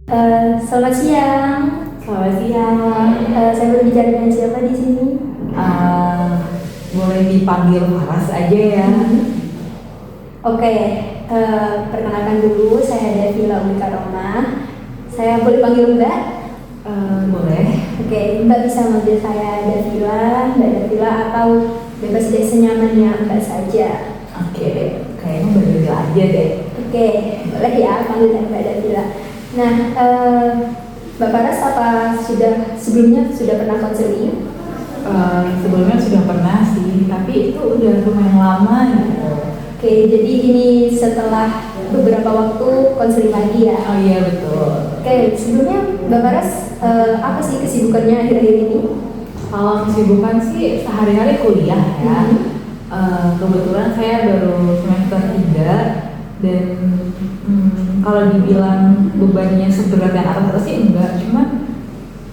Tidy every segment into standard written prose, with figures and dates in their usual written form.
Selamat siang. Selamat siang. Saya berbicara dengan siapa di sini? Eh, Boleh dipanggil Faras aja ya. Oke, perkenalkan dulu, saya Davila Wikaroma. Saya boleh panggil Mbak? Boleh. Oke, Mbak bisa manggil saya Davila, Mbak Davila, atau bebas deh senyamannya Mbak saja. Oke, kayaknya berdua aja deh. Oke, boleh ya panggil saya Mbak Davila. Nah, Mbak Faras apa sebelumnya sudah pernah konseling? Sebelumnya sudah pernah sih, tapi itu udah lumayan lama gitu. Oke, jadi ini setelah beberapa waktu konseling lagi ya? Oh iya betul. Oke, sebelumnya Mbak Faras apa sih kesibukannya akhir-akhir ini? Kalau kesibukan sih sehari-hari kuliah ya. Kebetulan saya baru semester 3 dan kalau dibilang bebannya seberat yang atas sih enggak, cuma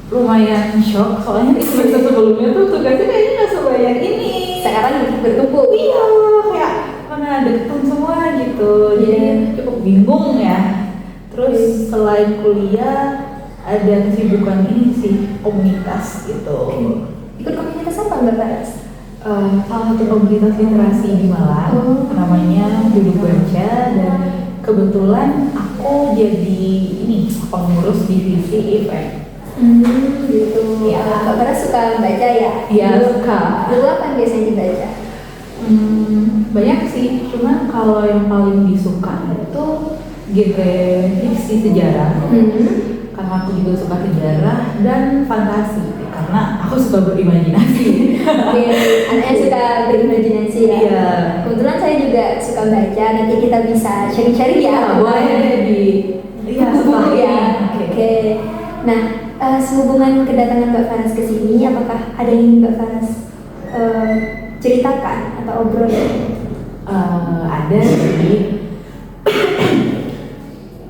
lumayan shock soalnya di semester sebelumnya tuh tugasnya kayaknya nggak sebanyak ini. Sekarang bertumpuk. Iya, kayak mana deket semua gitu, jadi cukup bingung ya. Terus selain kuliah ada kesibukan ini sih, komunitas gitu. Ikut komunitas apa Mbak Faras? Salah satu komunitas literasi di Malang, namanya Duduk Baca, dan kebetulan aku jadi ini pengurus divisi event. Gitu. Ya. Mbak Faras suka baca ya? Iya, suka. Dulu apa yang biasanya dibaca? Banyak sih, cuma kalau yang paling disuka itu genre fiksi sejarah. Karena aku juga suka sejarah dan fantasi, karena aku suka berimajinasi. Oke, anaknya suka berimajinasi ya? Iya. Kebetulan saya juga suka baca, nanti kita bisa sharing-sharing ya? Boleh di setelah buku ya? ini. Oke. Nah, sehubungan kedatangan Mbak Faras ke sini, apakah ada yang ingin Mbak Faras ceritakan atau obrolin? Ada sih.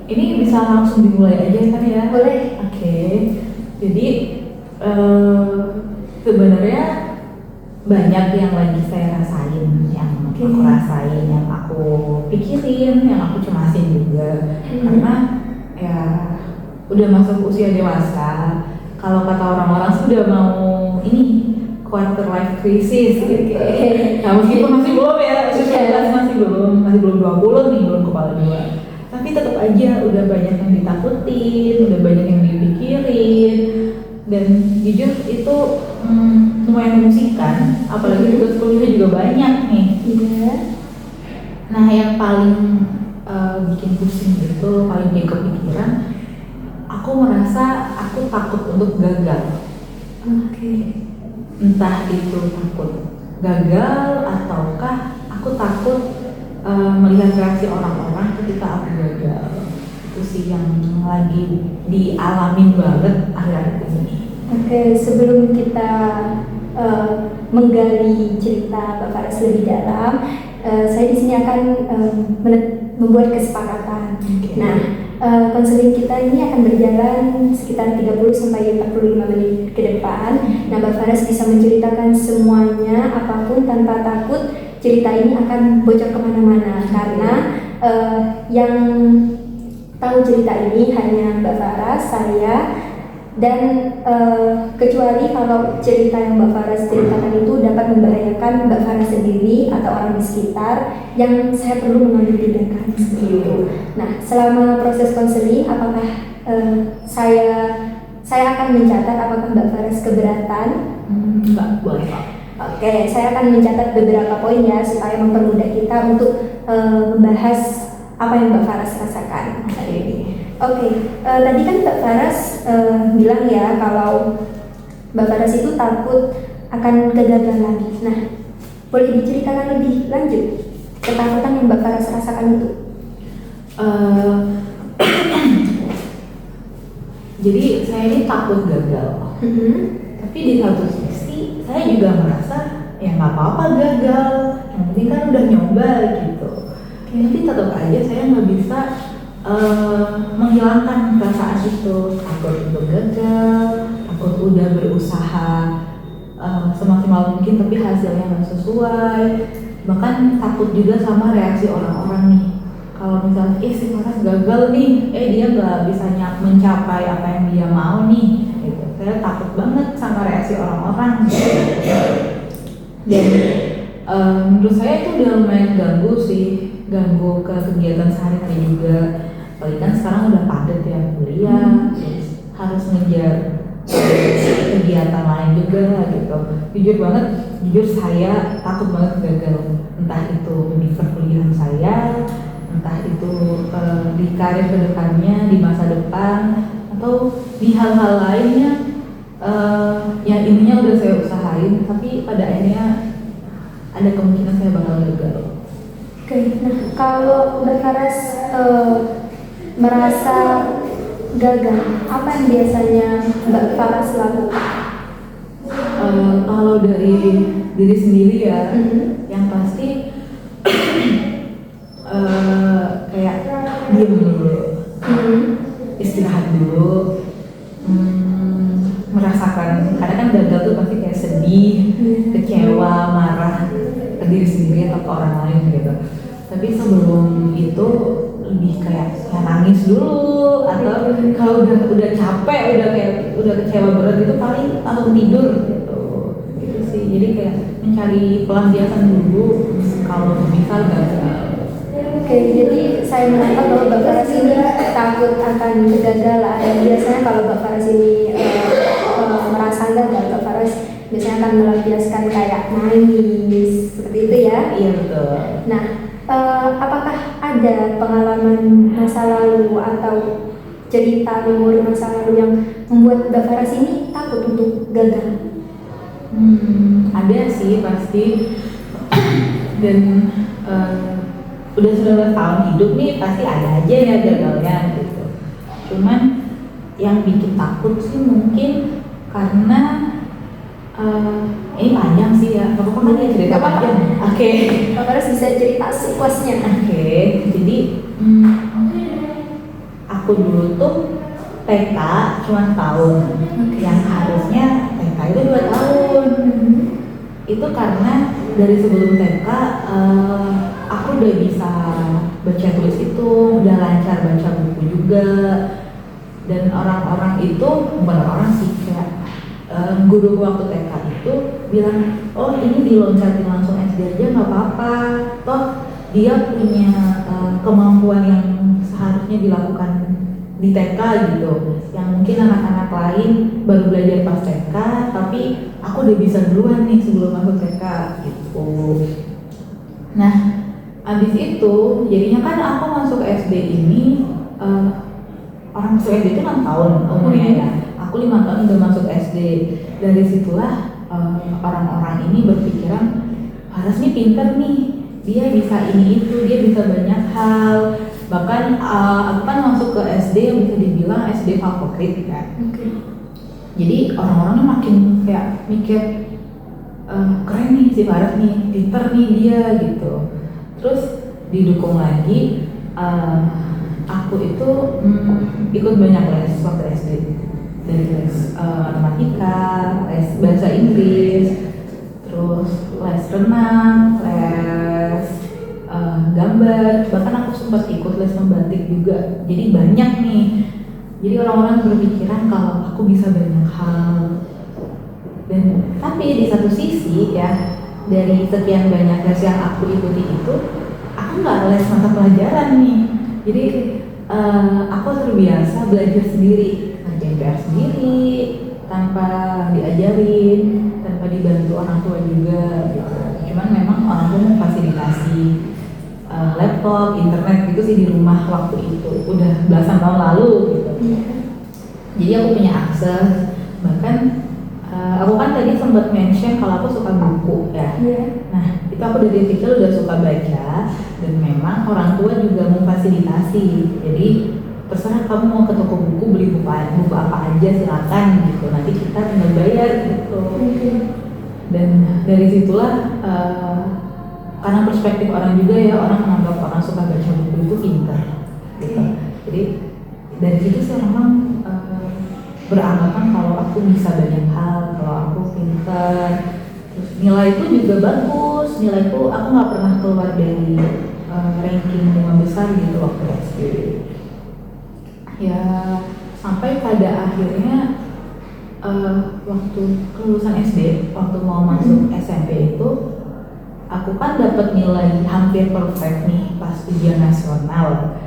Ini bisa langsung dimulai aja kan ya? Boleh. Oke. Jadi sebenarnya banyak yang lagi saya rasain, yang aku rasain, yang aku pikirin, yang aku cemasin juga. Karena ya udah masuk usia dewasa. Kalau kata orang-orang sudah mau ini quarter life crisis gitu. Nah, meskipun masih belum ya, masih belum 20 nih, belum kepala dua. Tapi tetap aja udah banyak yang ditakutin, udah banyak yang dipikirin, dan jujur itu lumayan memusingkan, apalagi tugas kuliah juga banyak nih. Iya. Nah, yang paling bikin pusing gitu, paling bikin kepikiran, aku merasa aku takut untuk gagal. Oke. Entah itu takut gagal ataukah aku takut melihat reaksi orang-orang ketika aku gagal. Itu sih yang lagi dialamin banget akhir-akhir ini. Oke, sebelum kita menggali cerita Mbak Faras lebih dalam, saya di sini akan membuat kesepakatan. Okay. Nah, konseling kita ini akan berjalan sekitar 30 sampai 45 menit ke depan. Nah, Mbak Faras bisa menceritakan semuanya apapun tanpa takut cerita ini akan bocor kemana-mana, karena yang tahu cerita ini hanya Mbak Faras, saya, dan kecuali kalau cerita yang Mbak Faras ceritakan itu dapat membahayakan Mbak Faras sendiri atau orang di sekitar, yang saya perlu mengambil tindakan seperti itu. Nah, selama proses konseling, apakah saya akan mencatat apakah Mbak Faras keberatan? Enggak, boleh Pak. Oke, saya akan mencatat beberapa poin ya supaya mempermudah kita untuk membahas apa yang Mbak Faras rasakan hari ini. Oke, tadi kan Mbak Faras bilang ya kalau Mbak Faras itu takut akan kegagalan. Nah, boleh diceritakan lebih lanjut ketakutan yang Mbak Faras rasakan itu? Jadi saya ini takut gagal. Tapi di satu sisi saya juga merasa ya nggak apa-apa gagal, yang penting kan udah nyoba gitu. Tapi tetap aja saya nggak bisa menghilangkan perasaan itu, takut untuk gagal, takut udah berusaha semaksimal mungkin tapi hasilnya nggak sesuai, bahkan takut juga sama reaksi orang-orang nih. kalau misalnya si Faras gagal nih, dia nggak bisa mencapai apa yang dia mau nih, gitu. Saya takut banget sama reaksi orang-orang. Dan menurut saya itu udah lumayan ganggu ke kegiatan sehari-hari juga. Apalagi kan sekarang udah padat ya kuliah, harus ngejar kegiatan lain juga gitu. Jujur saya takut banget gagal, entah itu di perkuliahan saya, entah itu di karir kedepannya, di masa depan, atau di hal-hal lainnya yang intinya udah saya usahain, tapi pada akhirnya ada kemungkinan saya bakal gagal. Oke, nah kalau Mbak Faras merasa gagal, apa yang biasanya Mbak Faras lakukan? Kalau dari diri sendiri ya, yang pasti kayak diam dulu, istirahat dulu, merasakan, karena kan gagal tuh pasti kayak sedih, kecewa, marah ke diri sendiri atau ke orang lain gitu. Tapi sebelum itu lebih kayak nangis dulu, atau kalau udah capek, udah kecewa berat itu paling langsung tidur gitu sih. Jadi kayak mencari pelampiasan dulu kalau misal gagal. Oke, jadi saya menangkap bahwa Mbak Faras ini takut akan kegagalan. Biasanya kalau Mbak Faras ini merasa gagal, Mbak Faras biasanya akan melampiaskan kayak nangis, seperti itu ya? Iya betul. Nah, apakah ada pengalaman masa lalu atau cerita memori masa lalu yang membuat Mbak Faras ini takut untuk gagal? Ada sih pasti. Dan udah 19 tahun hidup nih pasti ada aja ya gagalnya gitu. Cuman yang bikin takut sih mungkin karena ini panjang sih ya, apa kan ya cerita panjang. Oke. Mbak Faras bisa cerita sepuasnya. Oke, jadi aku dulu tuh TK cuma tahun, yang harusnya TK itu 2 tahun. Itu karena dari sebelum TK aku udah bisa baca tulis itu, udah lancar baca buku juga. Dan orang-orang itu, bukan orang sih, kayak guru waktu TK itu bilang, oh ini diloncatin langsung SD aja nggak apa-apa, toh dia punya kemampuan yang seharusnya dilakukan di TK gitu, yang mungkin anak-anak lain baru belajar pas TK, tapi aku udah bisa duluan nih sebelum masuk TK gitu. Nah, abis itu jadinya kan aku masuk SD ini, orang masuk SD itu 6 tahun umurnya ya, aku 5 tahun udah masuk SD. Dari situlah orang-orang ini berpikiran, Faras nih pinter nih, dia bisa ini itu, dia bisa banyak hal. Bahkan aku kan masuk ke SD yang bisa dibilang SD favorit kan. Jadi orang-orangnya makin kayak mikir, keren nih si Faras nih, pinter nih dia gitu. Terus didukung lagi, aku itu ikut banyak les waktu SD. Dari les matematika, les bahasa Inggris, terus les renang, les gambar, bahkan aku sempat ikut les membatik juga. Jadi banyak nih. Jadi orang-orang berpikiran kalau aku bisa banyak hal. Dan tapi di satu sisi ya, dari sekian banyak les yang aku ikuti itu, aku nggak les mata pelajaran nih. Jadi aku terbiasa belajar sendiri, ngerjain PR sendiri, tanpa diajarin, tanpa dibantu orang tua juga gitu. Cuman memang orang tua memfasilitasi laptop, internet gitu sih di rumah waktu itu, udah belasan tahun lalu gitu. Jadi aku punya akses, bahkan aku kan tadi sempat mention kalau aku suka buku ya. Nah itu aku dari kecil udah suka baca, dan memang orang tua juga memfasilitasi. Jadi terserah kamu mau ke toko buku beli buku apa aja silakan gitu, nanti kita tinggal bayar gitu. Dan dari situlah karena perspektif orang juga ya, orang menganggap orang suka baca buku itu pintar gitu. Jadi dari situ sih orang beranggapan kalau aku bisa banyak hal, kalau aku pintar. Terus nilaiku juga bagus, nilaiku aku nggak pernah keluar dari ranking 5 besar gitu waktu SD. Ya sampai pada akhirnya waktu kelulusan SD, waktu mau masuk SMP itu aku kan dapat nilai hampir perfect nih pas ujian nasional.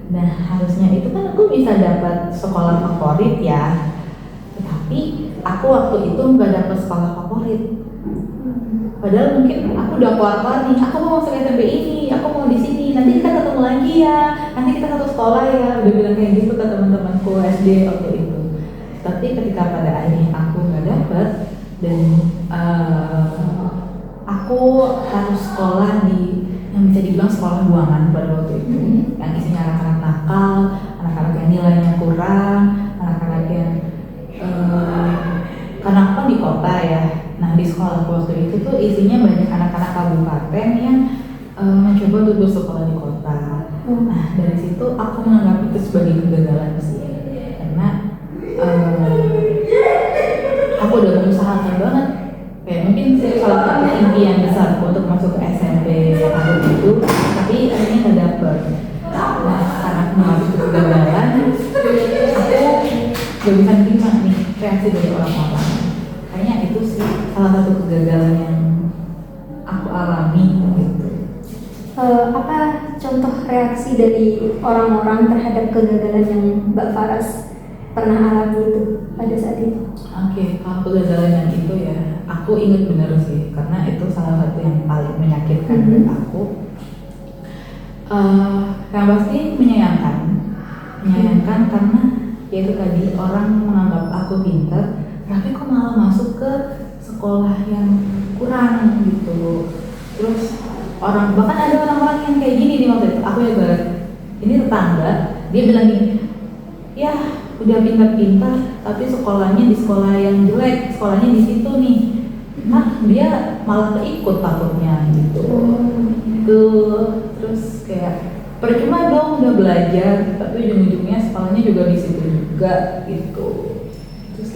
Nah harusnya itu kan aku bisa dapat sekolah favorit ya, tetapi aku waktu itu nggak dapat sekolah favorit. Padahal mungkin aku udah keluar nih, aku mau masuk SMP ini, aku mau di sini, nanti kita ketemu lagi ya, nanti kita satu sekolah ya, udah bilang kayak gitu ke teman-temanku SD waktu itu. Tapi ketika pada akhirnya aku nggak dapet dan aku harus sekolah di yang bisa dibilang sekolah buangan pada waktu itu, yang isinya anak-anak nakal, anak-anak yang nilainya kurang, anak-anak yang karena aku kan di kota ya. Nah di sekolah waktu itu tuh isinya banyak anak-anak kabupaten yang mencoba untuk bersekolah di kota. Nah dari situ aku menganggap itu sebagai kegagalan sih, karena aku udah berusaha banget. Kayak mungkin salah satu impian besar untuk masuk ke SMP waktu itu, tapi akhirnya nggak dapet. Nah karena aku mengalami kegagalan, aku gak bisa terima nih reaksi dari orang-orang. Kayaknya itu sih salah satu kegagalan yang aku alami gitu. Apa contoh reaksi dari orang-orang terhadap kegagalan yang Mbak Faras pernah alami itu pada saat itu? Oke, kalau kegagalan yang itu ya, aku ingat benar sih, karena itu salah satu yang paling menyakitkan buat aku. Yang pasti menyayangkan karena yaitu tadi orang menganggap aku pintar, tapi kok malah masuk ke sekolah yang kurang gitu. Terus bahkan ada orang-orang yang kayak gini di waktu itu, aku ya barat, ini tetangga, dia bilang gini, ya udah pintar-pintar tapi sekolahnya di sekolah yang jelek, sekolahnya di situ nih. Nah dia malah keikut takutnya gitu. Terus kayak percuma dong udah belajar tapi ujung-ujungnya sekolahnya juga di situ juga gitu. Terus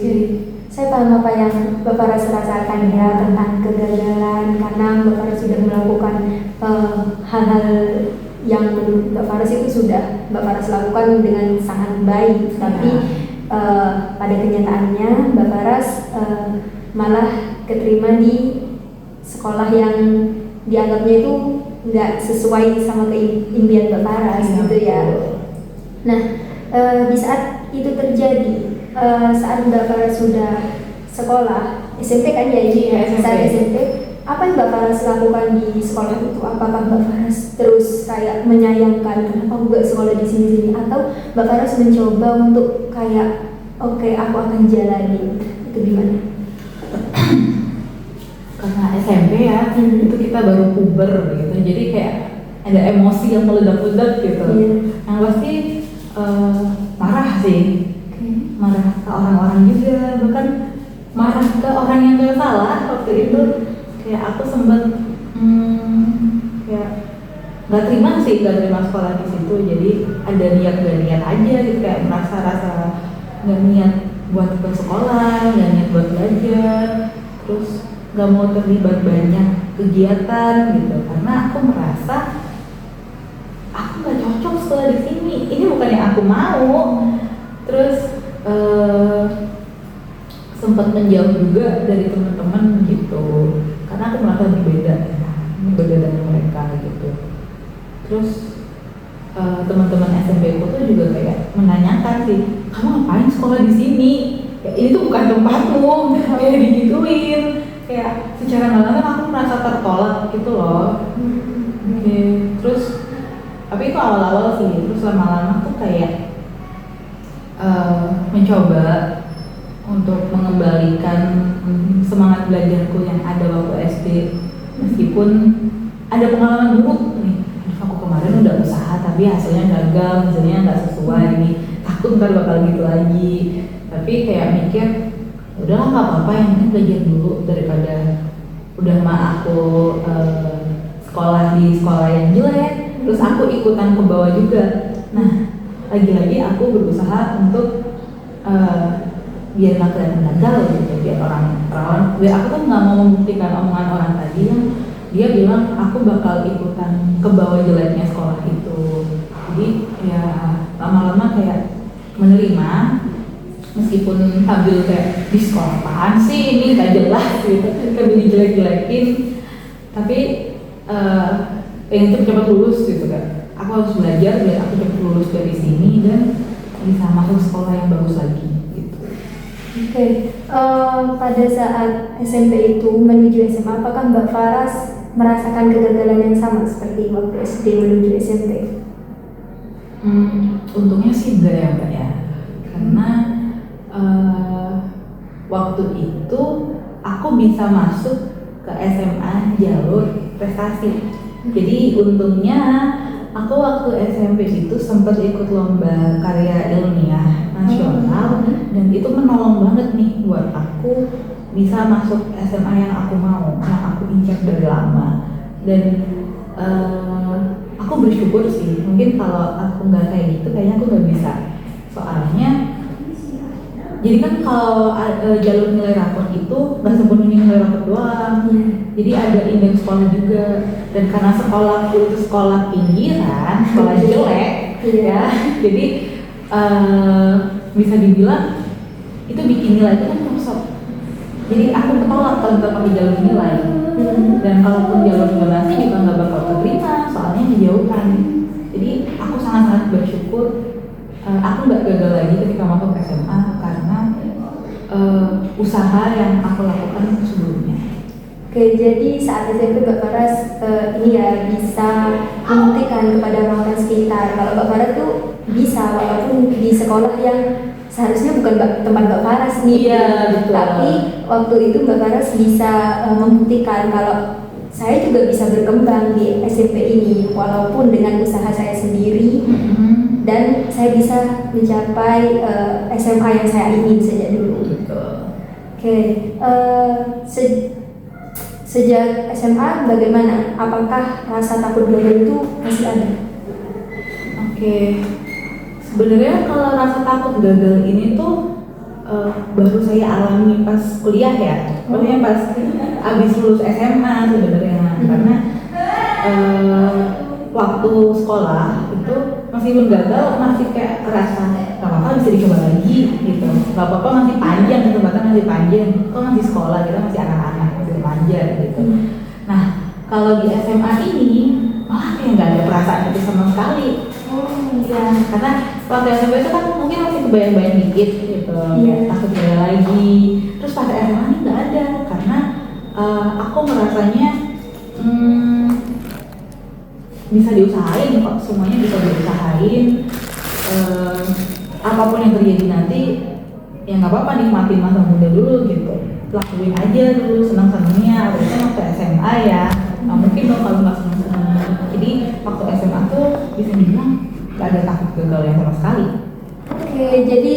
saya paham apa yang Mbak Faras rasakan ya tentang kegagalan, karena Mbak Faras sudah melakukan hal-hal yang menurut Mbak Faras itu sudah Mbak Faras lakukan dengan sangat baik, tapi pada kenyataannya Mbak Faras malah keterima di sekolah yang dianggapnya itu nggak sesuai sama impian Mbak Faras gitu ya. Nah di saat itu terjadi, saat Mbak Faras sudah sekolah SMP kan ya ini ya, saat SMP, apa yang Mbak Faras lakukan di sekolah itu? Apakah Mbak Faras terus kayak menyayangkan kenapa aku gak sekolah di sini, atau Mbak Faras mencoba untuk kayak oke, aku akan jalani, itu gimana? Karena SMP ya, itu kita baru puber gitu, jadi kayak ada emosi yang meledak-ledak gitu. Yang pasti marah sih, marah ke orang-orang juga, bahkan marah ke orang yang gak salah waktu itu. Kayak aku sempat kayak nggak terima sekolah di situ. Jadi ada niat gak niat aja gitu, kayak rasa nggak niat buat ke sekolah, nggak niat buat belajar, terus nggak mau terlibat banyak kegiatan gitu, karena aku merasa aku nggak cocok sekolah di sini. Ini bukan yang aku mau. Terus sempat menjauh juga dari teman-teman gitu, karena aku merasa berbeda dari mereka gitu. Terus teman-teman SMP aku tuh juga kayak menanyakan sih, kamu ngapain sekolah di sini? Ya, ini tuh bukan tempatmu, kayak digituin. Kayak secara nggak langsung aku merasa tertolak gitu loh. Terus tapi itu awal-awal sih, terus lama-lama tuh kayak mencoba untuk mengembalikan semangat belajarku yang ada waktu SD, meskipun ada pengalaman buruk nih. Aku kemarin udah usaha tapi hasilnya gagal, hasilnya nggak sesuai nih, takut ntar bakal gitu lagi. Tapi kayak mikir udahlah nggak apa-apa, yang penting belajar dulu daripada udah aku sekolah di sekolah yang jelek terus aku ikutan ke bawah juga. Nah lagi-lagi aku berusaha untuk biar nggak kelihatan gagal gitu, biar orang aku kan nggak mau membuktikan omongan orang tadi yang dia bilang aku bakal ikutan ke bawah jeleknya sekolah itu. Jadi ya lama-lama kayak menerima, meskipun sambil kayak di sekolah apaan sih ini gak jelas gitu, kayak dijelek-jelekin, tapi pengen cepet-cepet lulus gitu kan. Aku harus belajar biar aku cepet lulus dari sini dan bisa masuk sekolah yang bagus lagi gitu. Oke, pada saat SMP itu menuju SMA, apakah Mbak Faras merasakan kegagalan yang sama seperti waktu SD menuju SMP? Untungnya sih enggak ya Mbak ya, karena waktu itu aku bisa masuk ke SMA jalur prestasi. Jadi untungnya aku waktu SMP itu sempat ikut lomba karya ilmiah nasional dan itu menolong banget nih buat aku bisa masuk SMA yang aku mau, yang aku incar dari lama. Dan aku bersyukur sih, mungkin kalau aku nggak kayak gitu kayaknya aku nggak bisa. Soalnya jadi kan kalau jalur nilai rapor itu nggak sepenuhnya nilai rapor doang, jadi ada indeks sekolah juga. Dan karena sekolahku itu sekolah pinggiran, sekolah jelek, ya, jadi bisa dibilang itu bikin nilai itu kan kosong. Jadi aku ketolak kalau kita pakai jalur nilai, dan kalaupun jalur zonasi juga nggak bakal terima, soalnya menjauhkan. Jadi aku sangat-sangat bersyukur. Aku nggak gagal lagi ketika masuk SMA karena usaha yang aku lakukan sebelumnya. Oke, jadi saat SMP Mbak Faras ini ya bisa membuktikan kepada orang-orang sekitar kalau Mbak Faras tuh bisa, walaupun di sekolah yang seharusnya bukan tempat Mbak Faras nih. Iya, betul. Tapi waktu itu Mbak Faras bisa membuktikan kalau saya juga bisa berkembang di SMP ini walaupun dengan usaha saya sendiri. Dan saya bisa mencapai SMA yang saya ingin sejak dulu. Oke, sejak SMA bagaimana? Apakah rasa takut gagal itu masih ada? Oke, sebenarnya kalau rasa takut gagal ini tuh baru saya alami pas kuliah ya. Maksudnya pas abis lulus SMA sebenarnya, karena waktu sekolah itu meskipun gagal masih kayak kerasa nggak apa-apa, bisa dicoba lagi gitu, nggak apa-apa, masih panjang, kesempatan masih panjang, kok masih sekolah, kita masih anak-anak, masih remaja gitu. Nah kalau di SMA ini malah kayak nggak ada perasaan itu sama sekali. Ya, karena waktu SMP itu kan mungkin masih kebayang-bayang dikit gitu, takut gagal lagi. Terus pas SMA ini nggak ada, karena aku merasanya bisa diusahain kok, semuanya bisa diusahain. Apapun yang terjadi nanti ya nggak apa-apa, nikmatin masa muda dulu gitu, lakuin aja dulu senang-senangnya. Biasanya waktu SMA ya nggak mungkin dong kalau nggak senang-senang. Jadi waktu SMA tuh bisa dibilang nggak ada takut gagal yang sama sekali. Oke, jadi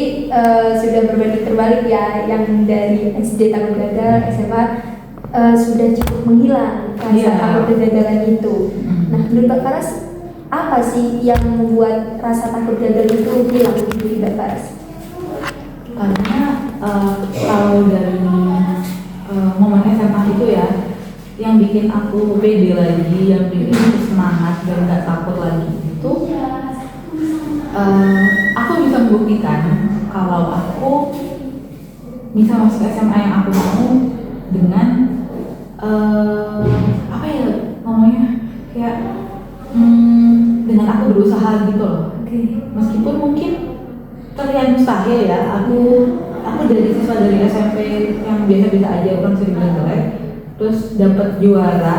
sudah berbanding terbalik ya, yang dari SD takut gagal, SMA sudah cukup menghilang rasa takut kegagalan itu. Nah, menurut Mbak Faras, apa sih yang membuat rasa takut gagal itu hilang di diri Mbak Faras? Karena kalau dari momen SMA itu ya, yang bikin aku pede lagi, yang bikin aku semangat dan gak takut lagi itu, aku bisa membuktikan kalau aku bisa masuk SMA yang aku mau dengan apa ya ngomongnya, kayak dengan aku berusaha gitu loh. Meskipun mungkin terlihat mustahil ya, aku dari siswa dari SMP yang biasa-biasa aja, orang sering jelek, terus dapat juara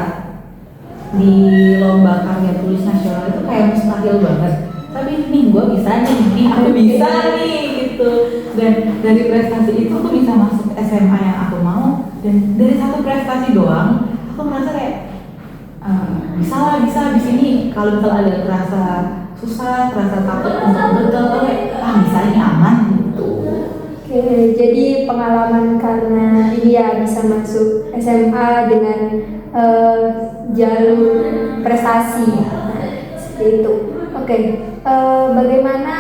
di lomba karya tulis nasional, itu kayak mustahil banget. Tapi nih gue bisa nih, aku bisa nih gitu. Dan dari prestasi itu aku bisa masuk SMA yang aku mau, dan dari satu prestasi doang aku merasa kayak bisa di sini. Kalau misalnya ada terasa susah, terasa takut untuk gagal, bisa ini aman gitu. Oke, jadi pengalaman karena ini ya bisa masuk SMA dengan jalur prestasi, seperti itu. Oke, bagaimana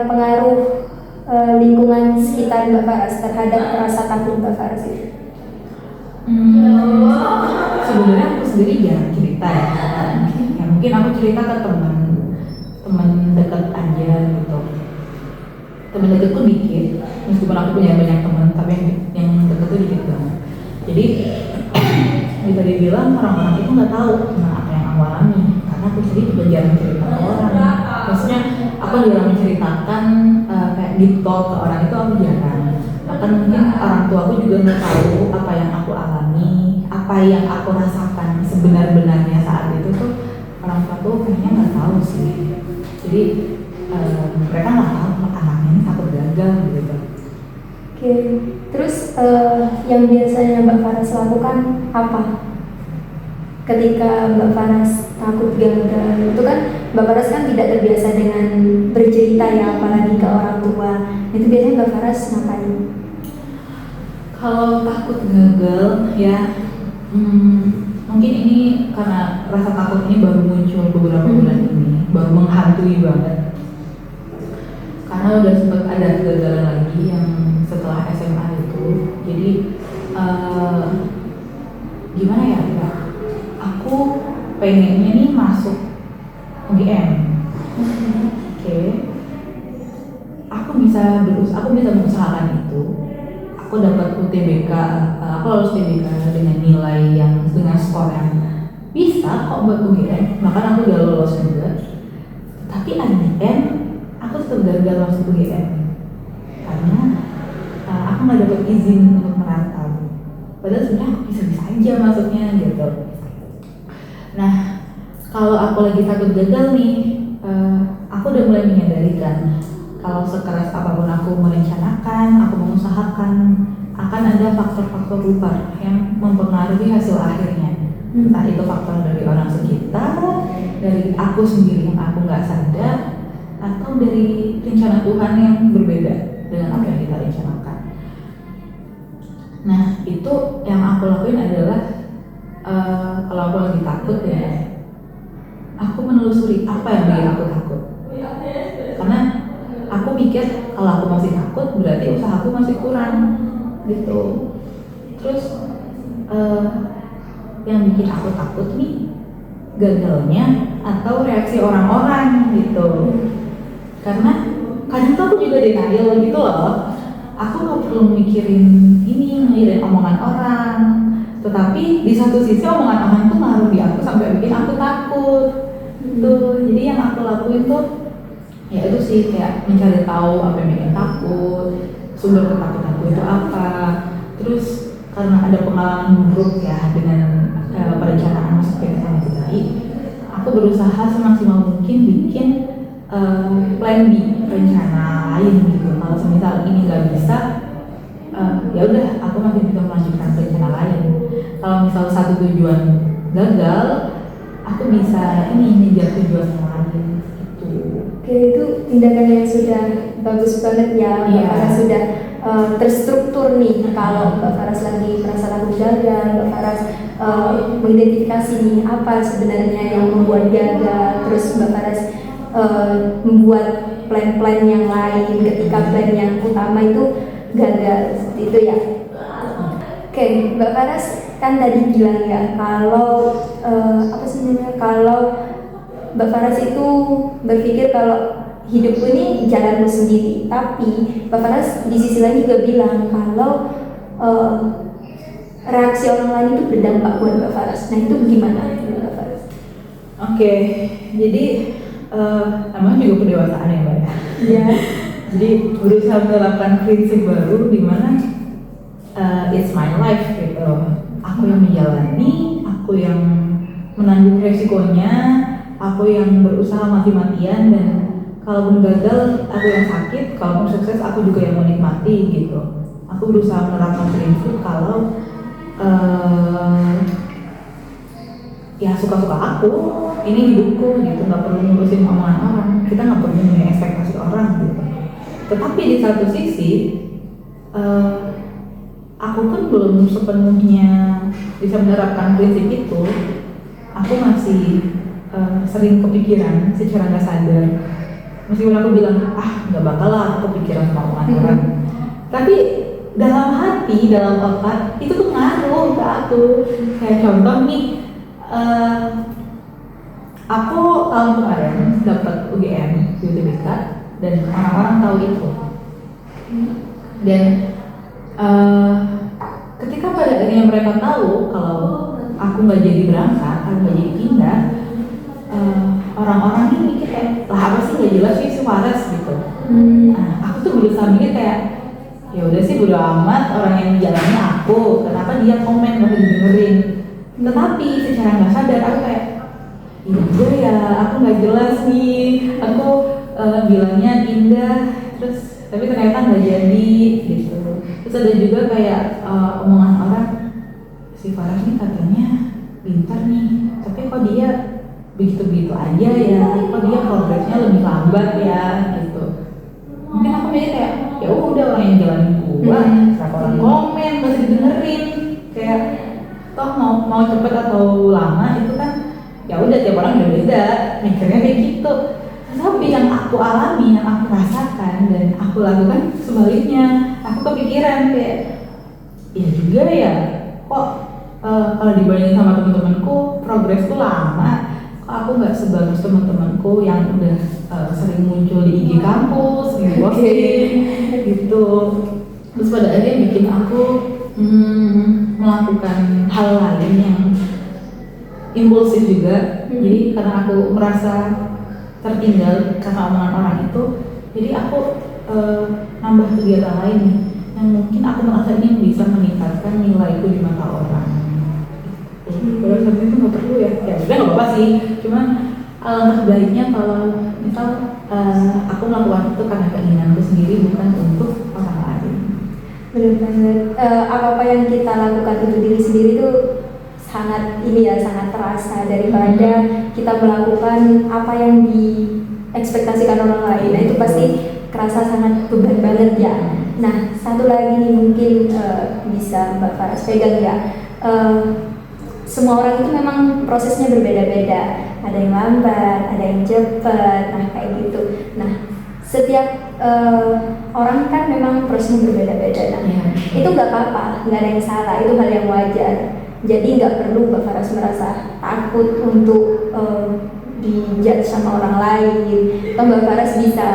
pengaruh lingkungan sekitar Mbak Faras terhadap rasa takut Mbak Faras itu? Sebenarnya aku sendiri jarang cerita ya. Ya mungkin aku cerita ke teman dekat aja gitu. Teman dekatku dikit, meskipun aku punya banyak teman, tapi yang dekat tuh dikit banget. Jadi bisa dibilang orang-orang itu nggak tahu tentang apa yang aku alami, karena aku sendiri juga jarang cerita ke orang. Maksudnya aku jarang menceritakan kayak deep talk ke orang itu, aku jarang. Bahkan mungkin orang tua aku juga nggak tahu apa yang aku alami, apa yang aku rasakan sebenar-benarnya saat itu tuh orang tua tuh kayaknya nggak tahu sih. Jadi mereka nggak tahu anaknya ini takut gagal gitu. Oke, terus yang biasanya Mbak Faras lakukan apa? Ketika Mbak Faras takut gagal, itu kan Mbak Faras kan tidak terbiasa dengan bercerita ya, apalagi ke orang tua. Itu biasanya Mbak Faras ngapain? Kalau takut gagal ya, mungkin ini karena rasa takut ini baru muncul beberapa bulan ini, baru menghantui banget. Karena udah sempat ada kegagalan lagi yang setelah SMA itu. Jadi gimana ya? Aku pengennya nih masuk UGM. Oke. Aku bisa mengusahakan itu. Aku dapat UTBK, aku lulus UTBK dengan nilai dengan skor yang bisa kok buat UGM. Bahkan aku udah lolos juga. Tapi at the end aku tetap gagal masuk UGM karena aku nggak dapat izin untuk merantau. Padahal sebenarnya aku bisa-bisa aja masuknya gitu. Nah, kalau aku lagi takut gagal nih, aku udah mulai menyadari kan, kalau sekeras apapun aku merencanakan, aku mengusahakan, akan ada faktor-faktor luar yang mempengaruhi hasil akhirnya. Entah itu faktor dari orang sekitar, dari aku sendiri yang aku nggak sadar, atau dari rencana Tuhan yang berbeda dengan apa yang kita rencanakan. Nah, itu yang aku lakuin adalah kalau aku lagi takut ya, aku menelusuri apa yang bikin aku takut. Karena aku mikir kalau aku masih takut berarti usahaku masih kurang gitu. Terus yang bikin aku takut nih gagalnya atau reaksi orang-orang gitu. Karena kadang tuh aku juga denial gitu loh. Aku nggak perlu mikirin omongan orang, tetapi di satu sisi omongan orang tuh ngaruh di aku sampai bikin aku takut. Tuh, jadi yang aku lakuin tuh ya itu sih kayak mencari tahu apa yang bikin takut, sumber ketakutanku itu apa. Terus karena ada pengalaman buruk ya dengan perencanaan masuk PTN Dki, aku berusaha semaksimal mungkin bikin plan B, rencana lain gitu. Kalau semisal ini nggak bisa, ya udah aku masih bisa melanjutkan rencana lain. Kalau misal satu tujuan gagal, aku bisa ngejar tujuan yang lain gitu. Oke, itu tindakan yang sudah bagus banget ya. Mbak Faras sudah terstruktur nih. Kalau Mbak Faras lagi merasa takut gagal, Mbak Faras mengidentifikasi nih apa sebenarnya yang membuat gagal. Terus Mbak Faras membuat plan-plan yang lain ketika plan yang utama itu gagal, seperti itu ya. Oke, Mbak Faras kan tadi bilang ya kalau kalau Mbak Faras itu berpikir kalau hidupku ini jalanmu sendiri, tapi Mbak Faras di sisi lain juga bilang kalau reaksi orang lain itu berdampak buat Mbak Faras. Nah itu gimana Mbak Faras? Oke, jadi namanya juga pendewasaan ya Mbak ya. Iya. Jadi berusaha menerapkan prinsip baru di mana it's my life gitu. Aku yang menjalani, aku yang menanggung resikonya, aku yang berusaha mati-matian, dan kalaupun gagal aku yang sakit, kalaupun sukses aku juga yang menikmati gitu. Aku berusaha menerapkan prinsip kalau ya suka-suka aku, ini hidupku gitu, nggak perlu ngurusin omongan orang, kita nggak perlu punya ekspektasi orang gitu. Tetapi di satu sisi aku pun belum sepenuhnya bisa menerapkan prinsip itu. Aku masih sering kepikiran secara nggak sadar. Meskipun aku bilang nggak bakal lah aku pikiran sama omongan orang, tapi dalam hati, dalam otak itu tuh ngaruh ke aku. Kayak contoh nih, Eh, aku tahun kemarin dapat UGM di UTBK dan orang-orang tahu itu. Dan ketika pada akhirnya mereka tahu kalau aku nggak jadi berangkat, aku nggak jadi pindah, orang-orang ini mikir kayak, lah apa sih nggak jelas sih si Faras gitu. Nah, aku tuh berusaha mikir kayak, ya udah sih bodo amat, orang yang jalannya aku, kenapa dia komen nggak didengerin. Tetapi secara nggak sadar aku kayak, iya juga ya, aku nggak jelas nih, aku bilangnya pindah, terus tapi ternyata nggak jadi gitu. Terus ada juga kayak omongan orang, si Farah nih katanya pintar nih, tapi kok dia begitu-begitu aja ya, kok dia progresnya lebih lambat ya gitu. Mungkin aku mikir kayak, ya udah orang yang jalanin gua, siapa orang komen masih didengerin, kayak toh mau cepet atau lama itu kan ya udah tiap orang beda-beda mikirnya kayak gitu. Tapi yang aku alami, yang aku rasakan dan aku lakukan sebaliknya, aku kepikiran kayak, iya juga ya, kok kalau dibandingin sama teman-temanku progresku lama, kok aku nggak sebagus teman-temanku yang udah sering muncul di IG kampus, di posting gitu. Terus pada akhirnya bikin aku melakukan hal lain yang impulsif juga. Jadi karena aku merasa tertinggal karena omongan orang itu, jadi aku nambah kegiatan lain nih, yang mungkin aku merasa ini bisa meningkatkan nilaiku di mata orang. Kalau seperti itu nggak perlu ya, ya sebenarnya nggak apa-apa sih, cuman alangkah baiknya kalau misal aku melakukan itu karena keinginanku sendiri, bukan untuk orang lain. Benar-benar apa-apa yang kita lakukan untuk diri sendiri itu sangat ini ya, sangat terasa daripada kita melakukan apa yang diekspektasikan orang lain. Nah itu pasti kerasa sangat beban banget ya. Nah satu lagi nih mungkin bisa Mbak Faras pegang ya. Semua orang itu memang prosesnya berbeda-beda. Ada yang lambat, ada yang cepat. Nah kayak gitu. Nah setiap orang kan memang prosesnya berbeda-beda. Nah itu nggak apa-apa, nggak ada yang salah. Itu hal yang wajar. Jadi nggak perlu Mbak Faras merasa takut untuk dijudge sama orang lain. Atau Mbak Faras bisa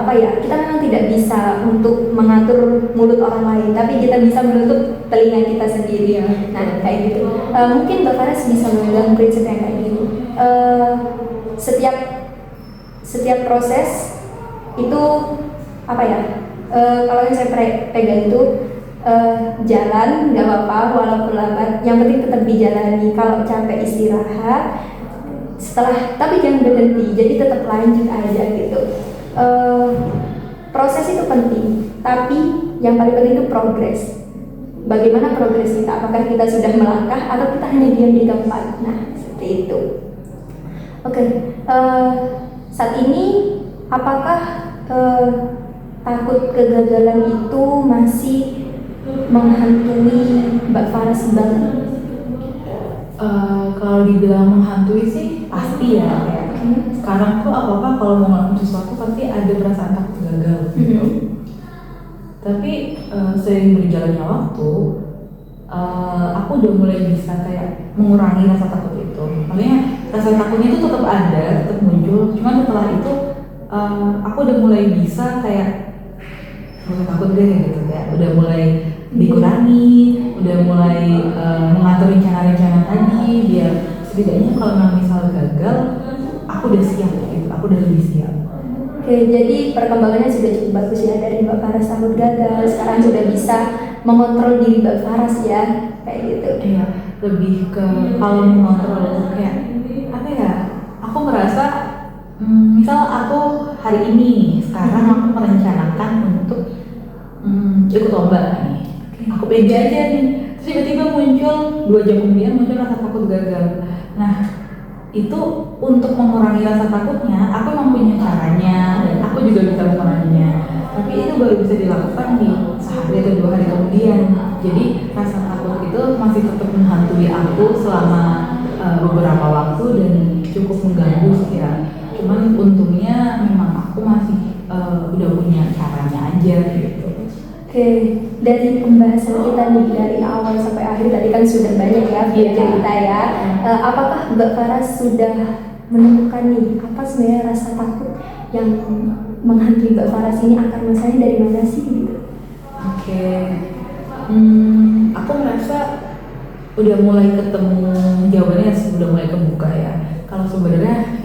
apa ya? Kita memang tidak bisa untuk mengatur mulut orang lain, tapi kita bisa menutup telinga kita sendiri. Nah kayak gitu. Mungkin Mbak Faras bisa memegang prinsip yang kayak gitu. Setiap proses itu apa ya? Kalau yang saya pegang itu jalan nggak apa-apa walaupun lambat, yang penting tetap dijalani. Kalau capek istirahat, tapi jangan berhenti, jadi tetap lanjut aja gitu. Proses itu penting, tapi yang paling penting itu progres. Bagaimana progres kita? Apakah kita sudah melangkah atau kita hanya diam di tempat? Nah seperti itu. Oke, saat ini apakah takut kegagalan itu masih menghantui Mbak Faras banget? Kalau dibilang menghantui sih pasti ya. Sekarang tuh apa-apa kalau mau ngelakuin sesuatu pasti ada perasaan takut gagal gitu. Tapi seiring berjalannya waktu, aku udah mulai bisa kayak mengurangi rasa takut itu. Makanya rasa takutnya itu tetap ada, tetap muncul. Cuman setelah itu aku udah mulai bisa kayak nggak takut deh gitu, kayak udah mulai dikurangi, udah mulai mengatur rencana-rencana tadi biar setidaknya kalau misal gagal, aku udah siap gitu, aku udah lebih siap. Oke, jadi perkembangannya sudah cukup bagus ya, dari Mbak Faras takut gagal, sekarang sudah bisa mengontrol diri Mbak Faras ya, kayak gitu. Iya, lebih ke kalau mengontrol kayak apa ya? Aku merasa misal aku hari ini sekarang aku merencanakan untuk ikut lomba nih. Aku pede aja nih, terus tiba-tiba muncul 2 jam kemudian muncul rasa takut gagal. Nah itu untuk mengurangi rasa takutnya, aku memang punya caranya dan aku juga bisa menguranginya. Tapi itu baru bisa dilakukan di sehari atau 2 hari kemudian. Jadi rasa takut itu masih tetap menghantui aku selama beberapa waktu dan cukup mengganggu sih ya. Cuman untungnya memang aku masih udah punya caranya aja gitu. Oke, dari pembahasan kita nih dari awal sampai akhir tadi kan sudah banyak ya cerita ya. Apakah Mbak Farah sudah menemukan nih apa sebenarnya rasa takut yang menghantui Mbak Farah ini, akar masalahnya dari mana sih gitu? Oke, aku merasa udah mulai ketemu jawabannya, udah mulai kebuka ya. Kalau sebenarnya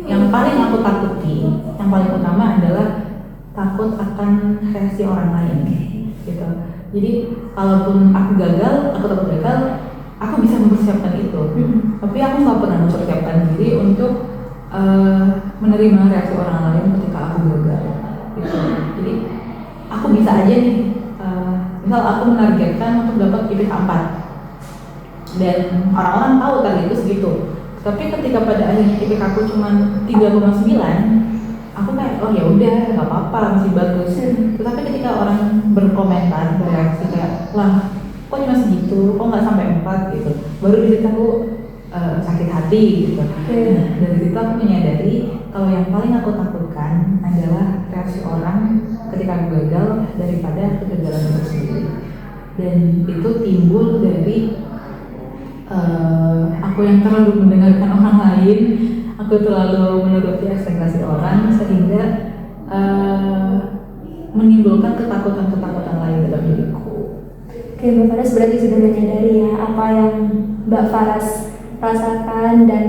yang paling aku takuti, yang paling utama adalah takut akan reaksi orang lain gitu. Jadi kalaupun aku gagal, aku takut gagal, aku bisa mempersiapkan itu. Tapi aku nggak pernah mempersiapkan diri untuk menerima reaksi orang lain ketika aku gagal gitu. Jadi aku bisa aja nih, misal aku menargetkan untuk dapat IPK 4 dan orang-orang tahu target itu segitu. Tapi ketika pada akhirnya IPK aku cuma 3,9, aku kayak oh ya udah nggak apa-apa, masih bagus. Tetapi ketika orang berkomentar, bereaksi kayak lah kok cuma segitu, kok nggak sampai 4 gitu, baru di situ aku sakit hati gitu. Nah, dari situ aku menyadari kalau yang paling aku takutkan adalah reaksi orang ketika aku gagal daripada kegagalan itu sendiri. Dan itu timbul dari aku yang terlalu mendengarkan orang lain, aku terlalu menuruti ekspektasi orang sehingga menimbulkan ketakutan-ketakutan lain dalam diriku. Oke, Mbak Faras berarti sudah menyadari ya apa yang Mbak Faras rasakan dan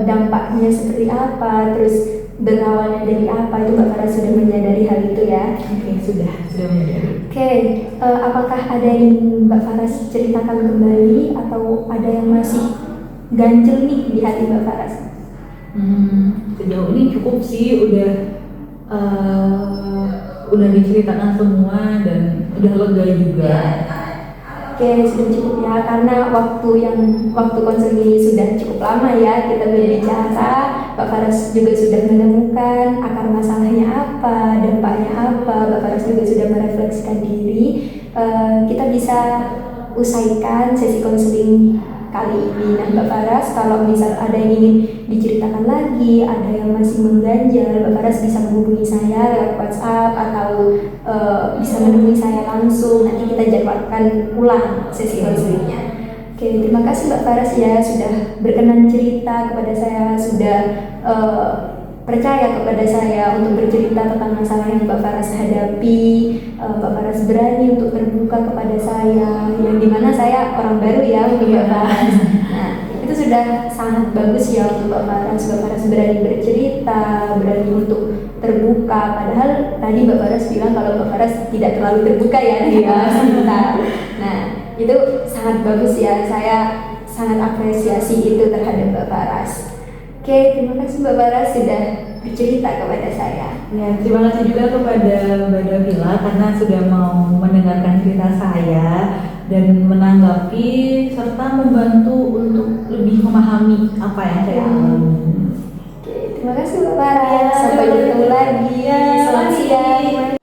dampaknya seperti apa, terus berawalnya dari apa, itu Mbak Faras sudah menyadari hal itu ya? Oke, sudah menyadari. Oke, apakah ada yang Mbak Faras ceritakan kembali atau ada yang masih ganjel nih di hati Mbak Faras? Sejauh ini cukup sih, udah diceritakan semua dan udah lega juga. Oke, sudah cukup ya, karena waktu konseling ini sudah cukup lama ya kita berbicara. Mbak Faras juga sudah menemukan akar masalahnya apa, dampaknya apa. Mbak Faras juga sudah merefleksikan diri. Kita bisa usaikan sesi konseling kali ini. Nah, Mbak Faras, kalau misal ada yang ingin diceritakan lagi, ada yang masih mengganjal, Mbak Faras bisa menghubungi saya lewat WhatsApp atau bisa menemui saya langsung. Nanti kita jadwalkan ulang sesi konselingnya. Oke, terima kasih Mbak Faras ya sudah berkenan cerita kepada saya, sudah percaya kepada saya untuk bercerita tentang masalah yang Mbak Faras hadapi. Mbak Faras berani untuk terbuka kepada saya, yang dimana saya orang baru ya untuk Mbak Faras. Nah, itu sudah sangat bagus ya untuk Mbak Faras. Mbak Faras berani bercerita, berani untuk terbuka. Padahal tadi Mbak Faras bilang kalau Mbak Faras tidak terlalu terbuka ya dia sebentar. Nah, itu sangat bagus ya. Saya sangat apresiasi itu terhadap Mbak Faras. Oke, terima kasih Mbak Faras sudah bercerita kepada saya. Ya, terima kasih juga kepada Mbak Davila karena sudah mau mendengarkan cerita saya dan menanggapi serta membantu untuk lebih memahami apa yang saya alami. Oke, terima kasih Mbak Faras. Sampai bertemu lagi. Selamat siang.